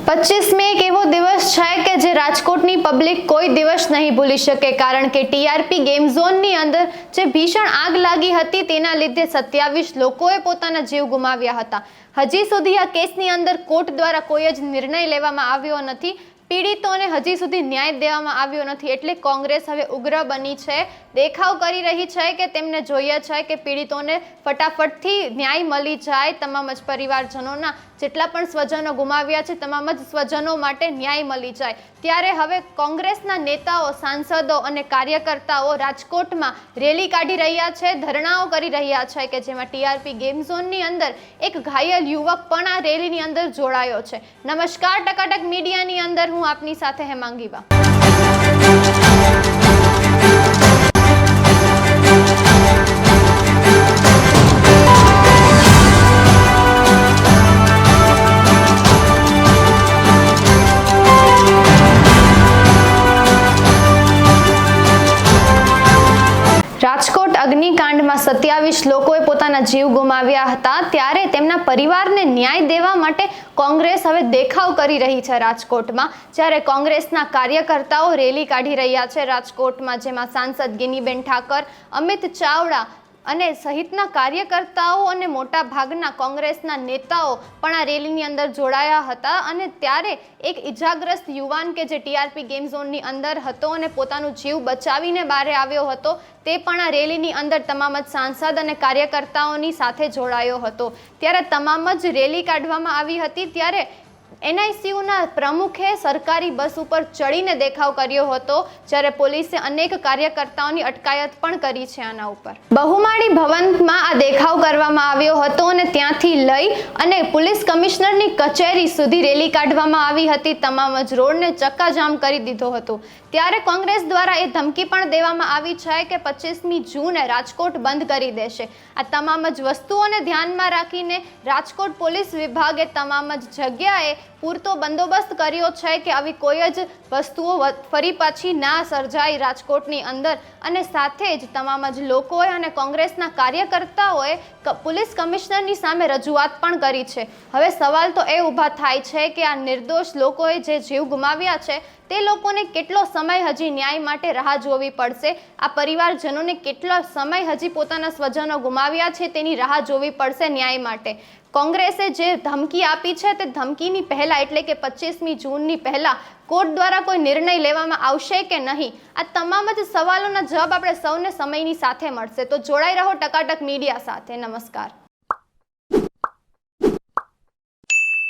25 મે એક એવો દિવસ છે કે જે રાજકોટની પબ્લિક કોઈ દિવસ નહીં ભૂલી શકે, કારણ કે ટીઆરપી ગેમ ઝોનની અંદર જે ભીષણ આગ લાગી હતી તેના લીધે 27 લોકોએ પોતાના જીવ ગુમાવ્યા હતા। હજી સુધી આ કેસની અંદર કોર્ટ દ્વારા કોઈ જ નિર્ણય લેવામાં આવ્યો નથી। પીડિતોને હજી સુધી ન્યાય દેવામાં આવ્યો નથી, એટલે કોંગ્રેસ હવે ઉગ્ર બની છે, દેખાવ કરી રહી છે કે તેમને જોઈએ છે કે પીડિતોને ફટાફટથી ન્યાય મળી જાય। તમામ જ પરિવારજનોના જેટલા પણ સ્વજનો ગુમાવ્યા છે તમામ જ સ્વજનો માટે ન્યાય મળી જાય। ત્યારે હવે કોંગ્રેસના નેતાઓ, સાંસદો અને કાર્યકર્તાઓ રાજકોટમાં રેલી કાઢી રહ્યા છે, ધરણાઓ કરી રહ્યા છે કે જેમાં ટીઆરપી ગેમ ઝોનની અંદર એક ઘાયલ યુવક પણ આ રેલીની અંદર જોડાયો છે। નમસ્કાર, ટકાટક મીડિયાની અંદર હું આપની સાથે હેમાંગી બા। રાજકોટ અગ્નિકાંડમાં 27 લોકોએ પોતાના જીવ ગુમાવ્યા હતા, ત્યારે તેમના પરિવારને ન્યાય દેવા માટે કોંગ્રેસ હવે દેખાવ કરી રહી છે રાજકોટમાં। જ્યારે કોંગ્રેસના કાર્યકર્તાઓ રેલી કાઢી રહ્યા છે રાજકોટમાં, જેમાં સાંસદ ગિનીબેન ઠાકર, અમિત ચાવડા અને સહિતના કાર્યકર્તાઓ અને મોટા ભાગના કોંગ્રેસના નેતાઓ પણ આ રેલીની અંદર જોડાયા હતા। અને ત્યારે એક ઇજાગ્રસ્ત યુવાન કે જે ટીઆરપી ગેમ ઝોનની અંદર હતો અને પોતાનું જીવ બચાવીને બહાર આવ્યો હતો, તે પણ આ રેલીની અંદર તમામ જ સાંસદ અને કાર્યકર્તાઓની સાથે જોડાયો હતો। ત્યારે તમામ જ રેલી કાઢવામાં આવી હતી। ત્યારે એનઆઈસીયુના પ્રમુખે સરકારી બસ ઉપર ચડીને દેખાવ કર્યો હતો, જ્યારે પોલીસે અનેક કાર્યકર્તાઓની અટકાયત પણ કરી છે આના ઉપર। બહુમાળી ભવનમાં આ દેખાવ કરવામાં આવ્યો હતો અને ત્યાંથી લઈ અને પોલીસ કમિશનરની કચેરી સુધી રેલી કાઢવામાં આવી હતી। તમામ જ રોડને ચક્કાજામ કરી દીધો હતો। ત્યારે કોંગ્રેસ દ્વારા એ ધમકી પણ દેવામાં આવી છે કે 25મી જૂને રાજકોટ બંધ કરી દેશે। આ તમામ જ વસ્તુઓને ધ્યાનમાં રાખીને રાજકોટ પોલીસ વિભાગે તમામ જ જગ્યાએ પૂરતો બંદોબસ્ત કર્યો છે કે આવી કોઈ જ વસ્તુઓ ફરી પાછી ના સર્જાય રાજકોટની અંદર। અને સાથે જ તમામ જ લોકોએ અને કોંગ્રેસના કાર્યકર્તાઓએ પોલીસ કમિશનરની સામે રજૂઆત પણ કરી છે। હવે સવાલ તો એ ઊભા થાય છે કે આ નિર્દોષ લોકોએ જે જીવ ગુમાવ્યા છે તે લોકોને કેટલો સમય હજી ન્યાય માટે રાહ જોવી પડશે? આ પરિવારજનોને કેટલો સમય હજી પોતાના સ્વજનો ગુમાવ્યા છે તેની રાહ જોવી પડશે ન્યાય માટે? કોંગ્રેસે જે ધમકી આપી છે તે ધમકીની પહેલા, એટલે કે 25મી જૂનની પહેલા કોર્ટ દ્વારા કોઈ નિર્ણય લેવામાં આવશે કે નહીં? આ તમામ જ સવાલોના જવાબ આપણે સૌને સમયની સાથે મળશે। તો જોડાઈ રહો ટકાટક મીડિયા સાથે। નમસ્કાર।